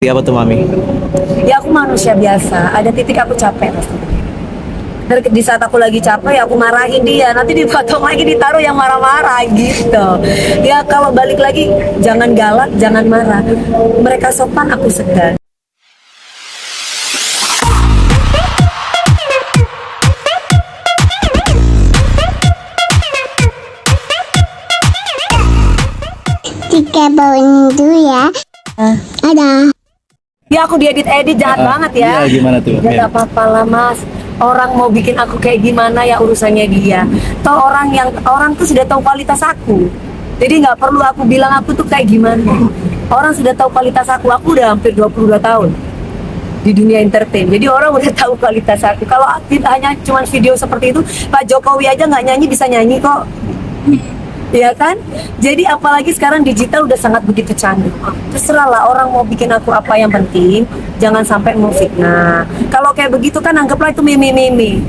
Apa tuh Mami? Ya aku manusia biasa, ada titik aku capek pasti. Di saat aku lagi capek ya aku marahin dia, nanti dipotong lagi ditaruh yang marah-marah gitu. Ya kalau balik lagi jangan galak, jangan marah. Mereka sopan, aku segan. Jika bawain dulu ya. Ada. Ya aku diedit-edit jahat banget ya. Iya, gimana tuh? Ya gak apa-apa lah mas. Orang mau bikin aku kayak gimana ya urusannya dia. Toh orang tuh sudah tahu kualitas aku. Jadi nggak perlu aku bilang aku tuh kayak gimana. Orang sudah tahu kualitas aku. Aku udah hampir 22 tahun di dunia entertain. Jadi orang udah tahu kualitas aku. Kalau kita hanya cuma video seperti itu, Pak Jokowi aja nggak nyanyi bisa nyanyi kok. Iya kan? Jadi apalagi sekarang digital udah sangat begitu canggih. Terserah lah orang mau bikin aku apa, yang penting jangan sampai mau fitnah. Kalau kayak begitu kan anggaplah itu meme-meme.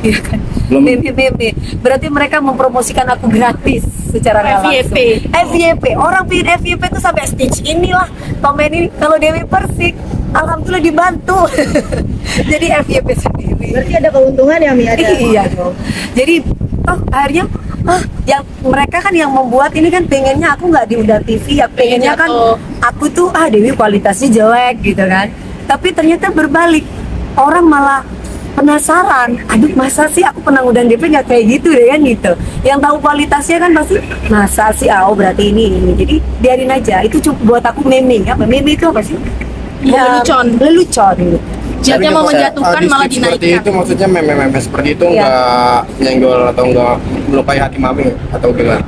Iya kan? Meme-meme. Berarti mereka mempromosikan aku gratis secara nggak langsung. FYP. Orang bikin FYP itu sampai stitch inilah komen ini. Kalau Dewi Persik, alhamdulillah dibantu. Jadi FYP sendiri. Berarti ada keuntungan ya Mi? Iya dong. Jadi akhirnya yang mereka kan yang membuat ini kan pengennya aku nggak diundang TV ya, pengennya kan aku tuh Dewi kualitasnya jelek gitu kan. Tapi ternyata berbalik, orang malah penasaran, aduh masa sih aku pernah undang DP nggak kayak gitu deh kan gitu. Yang tahu kualitasnya kan pasti masa sih berarti ini. Jadi biarin aja, itu cuma buat aku meme. Apa meme itu apa sih? Ya, lelucon gitu. Jadinya mau menjatuhkan malah seperti dinaikkan. itu, maksudnya meme-meme seperti itu Iya. nggak nyenggol atau nggak melukai hati Mami atau gimana?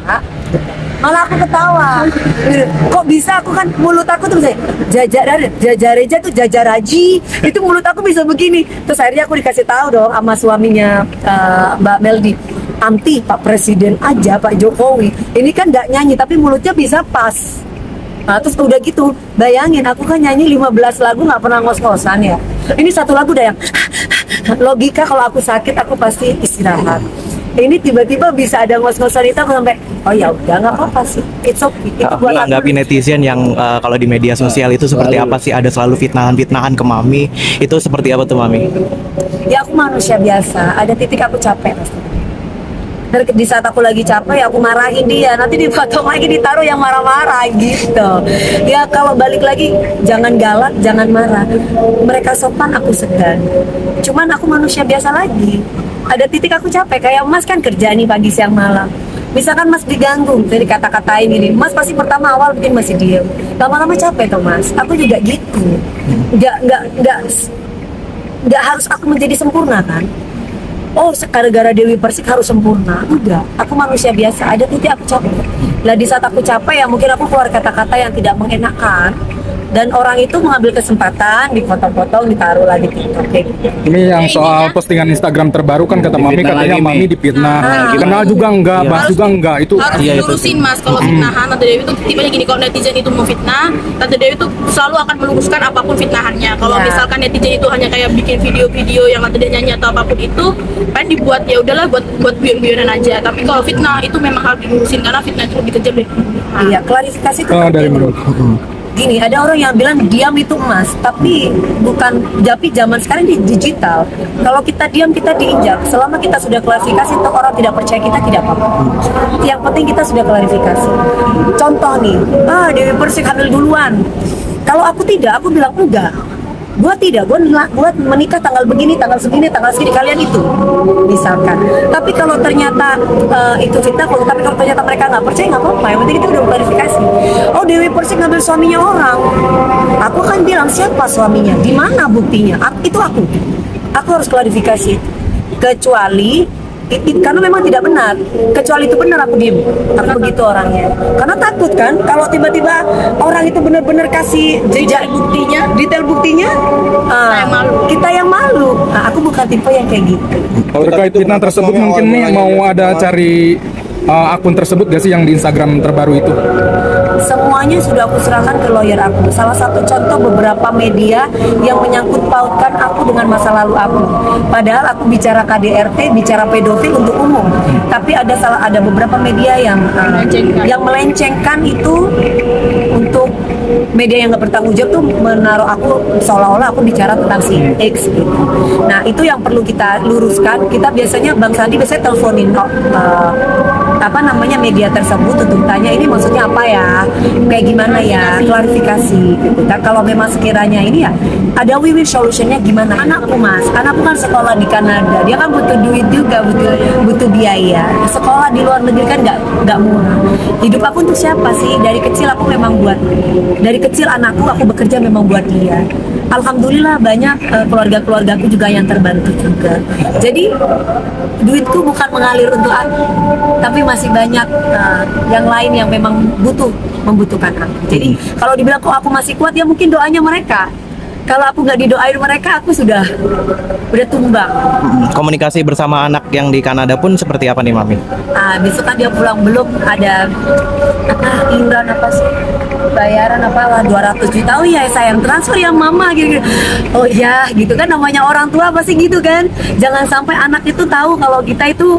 Malah aku ketawa. Kok bisa aku kan mulut aku tuh bisa jajareja tuh jajaraji. Itu mulut aku bisa begini. Terus akhirnya aku dikasih tahu dong sama suaminya Mbak Meldi. Anti Pak Presiden aja, Pak Jokowi. Ini kan nggak nyanyi tapi mulutnya bisa pas. Nah, terus udah gitu, bayangin aku kan nyanyi 15 lagu nggak pernah ngos-ngosan ya. Ini satu lagu udah yang logika, kalau aku sakit aku pasti istirahat. Ini tiba-tiba bisa ada ngos-ngosan itu, aku sampai oh ya udah nggak apa-apa sih, it's okay. Itu buat aku. Menanggapi netizen yang kalau di media sosial itu seperti apa sih? Ada selalu fitnahan-fitnahan ke Mami. Itu seperti apa tuh Mami? Ya aku manusia biasa, ada titik aku capek pasti. Di saat aku lagi capek ya aku marahin dia, nanti dipotong lagi ditaruh yang marah-marah gitu. Ya kalau balik lagi jangan galak, jangan marah. Mereka sopan, aku segan. Cuman aku manusia biasa lagi. Ada titik aku capek, kayak Mas kan kerja nih pagi siang malam. Misalkan Mas diganggu, jadi kata-katain gini, Mas pasti pertama awal bikin masih diem. Lama-lama capek tuh Mas. Aku juga gitu. Nggak harus aku menjadi sempurna kan. Oh, gara-gara Dewi Persik harus sempurna. Enggak, aku manusia biasa, ada titik aku capek. Lah di saat aku capek ya mungkin aku keluar kata-kata yang tidak mengenakan. Dan orang itu mengambil kesempatan, dipotong-potong, ditaruh lagi TikTok kayak gitu. Ini yang soal postingan Instagram terbaru kan kata Mami, Difitnah katanya lagi, Mi. Mami difitnah. Kenal juga enggak, bahas juga enggak itu. Harus Iya, itu dilurusin Mas, kalau fitnahan Tante Dewi itu tipenya gini, kalau netizen itu memfitnah, Tante Dewi itu selalu akan meluruskan apapun fitnahannya. Kalau Ya. misalkan netizen itu hanya kayak bikin video-video yang Tante Dewi nyanyi atau apapun itu, kan dibuat ya udahlah buat guyon-guyonan aja. Tapi kalau fitnah itu memang harus dilurusin karena fitnah itu lebih kejam dari pembunuhan. Iya, klarifikasi itu Dari penting. menurut. Gini, ada orang yang bilang diam itu emas, tapi bukan. Tapi zaman sekarang di digital, kalau kita diam kita diinjak. Selama kita sudah klarifikasi, toh orang tidak percaya kita tidak apa-apa. Yang penting kita sudah klarifikasi. Contoh nih, Dewi Persik hamil duluan. Kalau aku tidak, aku bilang enggak. Gua tidak, gua menikah tanggal begini, tanggal segini, kalian itu misalkan. Tapi kalau ternyata itu fitnah, tapi kalau ternyata mereka nggak percaya nggak apa-apa. Yang penting kita udah klarifikasi. Oh, Dewi Persik ngambil suaminya orang. Aku kan bilang siapa suaminya, di mana buktinya? Itu aku harus klarifikasi. Kecuali karena memang tidak benar. Kecuali itu benar aku diem. Aku begitu orangnya. Karena takut kan kalau tiba-tiba orang itu benar-benar kasih detail buktinya, kita yang malu. Nah, aku bukan tipe yang kayak gitu. Kalau terkait fitnah tersebut mungkin nih mau ada cari akun tersebut gak sih yang di Instagram terbaru itu? Semuanya sudah aku serahkan ke lawyer aku. Salah satu contoh beberapa media yang menyangkut pautkan aku dengan masa lalu aku. Padahal aku bicara KDRT, bicara pedofil untuk umum. Tapi ada beberapa media yang melencengkan itu untuk media yang nggak bertanggung jawab tuh menaruh aku seolah-olah aku bicara tentang si X gitu. Nah itu yang perlu kita luruskan. Kita biasanya Bang Sandi biasanya teleponin apa namanya media tersebut untuk tanya ini maksudnya apa ya, kayak gimana ya, klarifikasi gitu. Dan kalau memang sekiranya ini ya ada win-win solutionnya gimana. Anakku anakku kan sekolah di Kanada, dia kan butuh duit juga, butuh biaya. Sekolah di luar negeri kan nggak murah. Hidup aku untuk siapa sih? Dari kecil aku memang dari kecil anakku aku bekerja memang buat dia. Alhamdulillah banyak keluarga-keluargaku juga yang terbantu juga. Jadi duitku bukan mengalir untuk aku, tapi masih banyak yang lain yang memang membutuhkan aku. Jadi kalau dibilang kok aku masih kuat, ya mungkin doanya mereka. Kalau aku nggak didoain mereka, aku sudah tumbang. Komunikasi bersama anak yang di Kanada pun seperti apa nih Mami? Besok kan dia pulang, belum ada iuran apa sih, bayaran apalah 200 juta. Oh ya sayang, transfer ya mama gitu. Oh ya gitu kan, namanya orang tua pasti gitu kan. Jangan sampai anak itu tahu kalau kita itu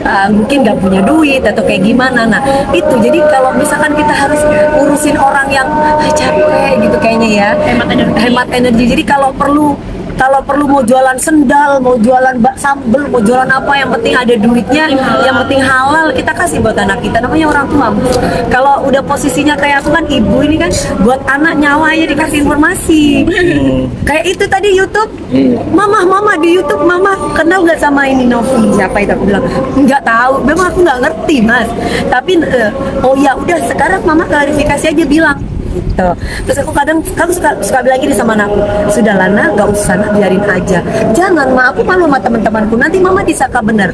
mungkin nggak punya duit atau kayak gimana. Nah itu jadi kalau misalkan kita harus urusin orang yang capek gitu kayaknya ya, hemat energi. Jadi kalau perlu mau jualan sendal, mau jualan sambel, mau jualan apa, yang penting ada duitnya, yang penting halal, kita kasih buat anak kita. Namanya orang tua. Kalau udah posisinya kayak aku kan ibu ini kan, buat anak nyawa aja dikasih informasi. Kayak itu tadi YouTube, mama di YouTube, mama kenal nggak sama ini Novi? Siapa itu? Aku bilang nggak tahu, memang aku nggak ngerti mas. Tapi oh ya udah, sekarang mama klarifikasi aja bilang. Gitu. Terus aku kadang suka bilang gini sama anakku, sudah Lana, gak usah nak, biarin aja. Jangan, aku malu sama teman-temanku, nanti mama disangka benar.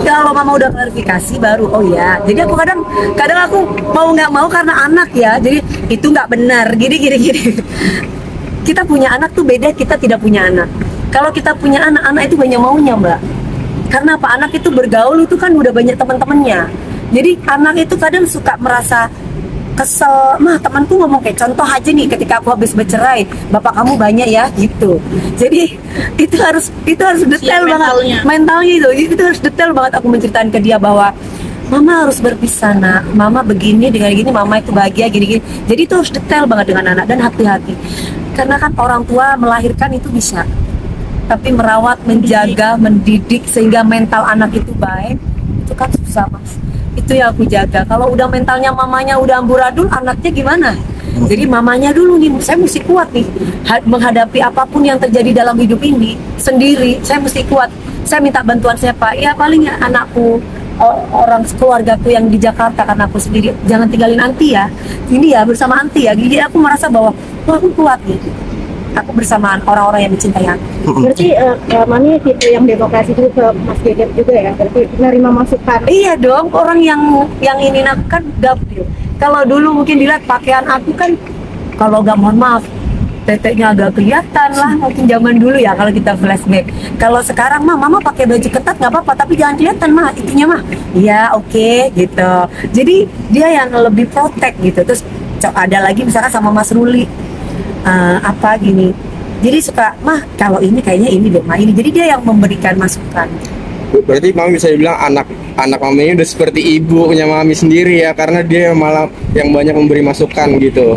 Kalau mama udah klarifikasi baru oh ya. Jadi aku kadang aku mau nggak mau karena anak ya. Jadi itu nggak benar. Gini. Kita punya anak tuh beda, kita tidak punya anak. Kalau kita punya anak itu banyak maunya mbak. Karena apa? Anak itu bergaul itu kan udah banyak teman-temannya. Jadi anak itu kadang suka merasa kesel, mah temanku ngomong kayak contoh aja nih, ketika aku habis bercerai, bapak kamu banyak ya gitu. Jadi itu harus detail banget mentalnya itu harus detail banget aku menceritakan ke dia bahwa mama harus berpisah nak, mama begini dengan gini, mama itu bahagia gini. Jadi itu harus detail banget dengan anak dan hati-hati. Karena kan orang tua melahirkan itu bisa, tapi merawat, menjaga, mendidik sehingga mental anak itu baik, itu kan susah mas. Itu yang aku jaga. Kalau udah mentalnya mamanya udah amburadul, anaknya gimana? Jadi mamanya dulu nih, saya mesti kuat nih menghadapi apapun yang terjadi dalam hidup ini sendiri. Saya mesti kuat. Saya minta bantuan siapa? Ya paling ya anakku, orang keluargaku yang di Jakarta, karena aku sendiri. Jangan tinggalin anti ya. Ini ya bersama anti ya. Jadi aku merasa bahwa aku kuat nih. Aku bersamaan orang-orang yang mencintai aku. Berarti Mami tipe yang demokrasi juga ke Mas Geger juga ya? Berarti menerima masukan? Iya dong, orang yang ini kan gapil. Kalau dulu mungkin dilihat pakaian aku kan, kalau gak mohon maaf, teteknya agak kelihatan lah, mungkin zaman dulu ya kalau kita flashback. Kalau sekarang mama pakai baju ketat nggak apa-apa, tapi jangan kelihatan itunya iya oke, gitu. Jadi dia yang lebih protect gitu. Terus ada lagi misalkan sama Mas Ruli, apa gini, jadi suka kalau ini kayaknya ini deh ini, jadi dia yang memberikan masukan. Berarti Mami bisa dibilang anak Mami ini udah seperti ibunya Mami sendiri ya, karena dia malah yang banyak memberi masukan gitu.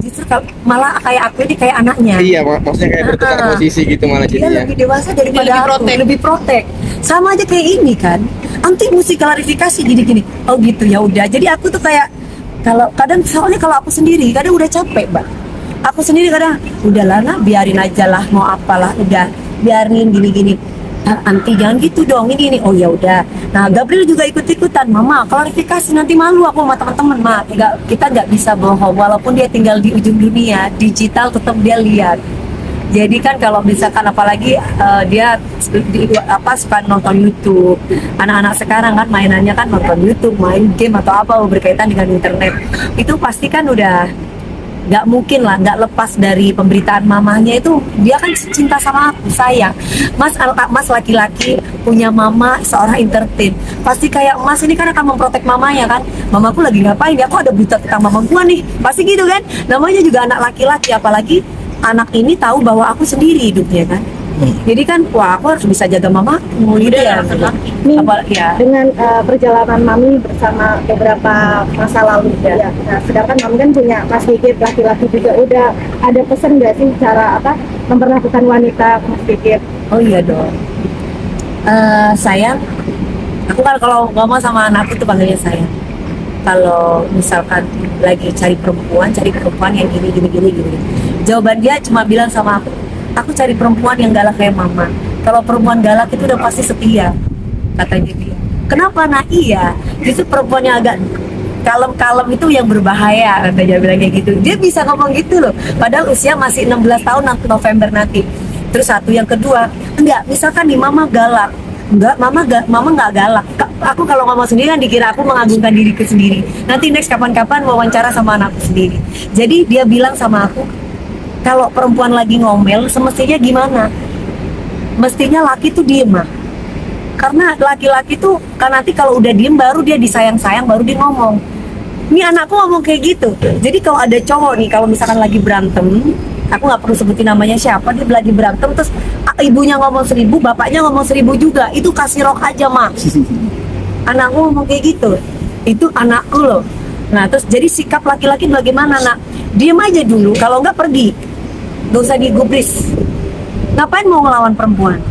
Justru malah kayak aku ini kayak anaknya. Iya, maksudnya kayak bertukar posisi gitu malah Dia jadinya. lebih dewasa daripada aku, lebih protect. Sama aja kayak ini kan, anti mesti klarifikasi gini. Oh gitu ya udah. Jadi aku tuh kayak soalnya kalau aku sendiri kadang udah capek mbak. Aku sendiri kadang udahlah nah, biarin aja lah, mau apalah, udah biarin gini. Anti jangan gitu dong, ini oh ya udah. Nah Gabriel juga ikut-ikutan, mama klarifikasi, nanti malu aku sama teman-teman. Kita nggak bisa bohong, walaupun dia tinggal di ujung dunia, digital tetap dia lihat. Jadi kan kalau misalkan apalagi dia suka nonton YouTube. Anak-anak sekarang kan mainannya kan nonton YouTube, main game atau apa berkaitan dengan internet. Itu pasti kan udah nggak mungkin lah, nggak lepas dari pemberitaan mamanya itu. Dia kan cinta sama aku, sayang. Mas laki-laki punya mama seorang entertain, pasti kayak Mas ini kan akan memprotek mamanya kan. Mamaku lagi ngapain ya, aku ada berita tentang mama gua nih, pasti gitu kan. Namanya juga anak laki-laki, apalagi anak ini tahu bahwa aku sendiri hidupnya kan. Jadi kan, wah aku harus bisa jaga mamaku gitu ya. Nih, Apa ya? dengan perjalanan Mami bersama beberapa masa lalu ya. Nah, sedangkan Mami kan punya Mas Gigit laki-laki juga, udah ada pesan nggak sih cara apa memperlakukan wanita Mas Gigit? Oh iya dong. Sayang, aku kan kalau ngomong sama anakku tuh panggilnya sayang. Kalau misalkan lagi cari perempuan yang gini. Jawaban dia cuma bilang sama aku cari perempuan yang galak kayak mama. Kalau perempuan galak itu udah pasti setia, katanya dia. Kenapa? Nah iya, justru perempuan yang agak kalem-kalem itu yang berbahaya, katanya bilang kayak gitu. Dia bisa ngomong gitu loh, padahal usia masih 16 tahun nanti November nanti. Terus satu, yang kedua, enggak, misalkan nih mama galak, enggak, mama nggak galak. Aku kalau ngomong sendiri kan dikira aku mengagungkan diriku sendiri. Nanti next kapan-kapan wawancara sama anakku sendiri. Jadi dia bilang sama aku, kalau perempuan lagi ngomel, semestinya gimana? Mestinya laki tuh diem mah. Karena laki-laki tuh kan nanti kalau udah diem baru dia disayang-sayang, baru dia ngomong. Ini anakku ngomong kayak gitu. Jadi kalau ada cowok nih, kalau misalkan lagi berantem, aku nggak perlu sebutin namanya siapa, dia lagi berantem terus ibunya ngomong 1000, bapaknya ngomong 1000 juga, itu kasih rok aja mah. Anakku ngomong kayak gitu, itu anakku loh. Nah terus jadi sikap laki-laki bagaimana nak? Diem aja dulu, kalau nggak pergi, gak usah digubris. Ngapain mau ngelawan perempuan?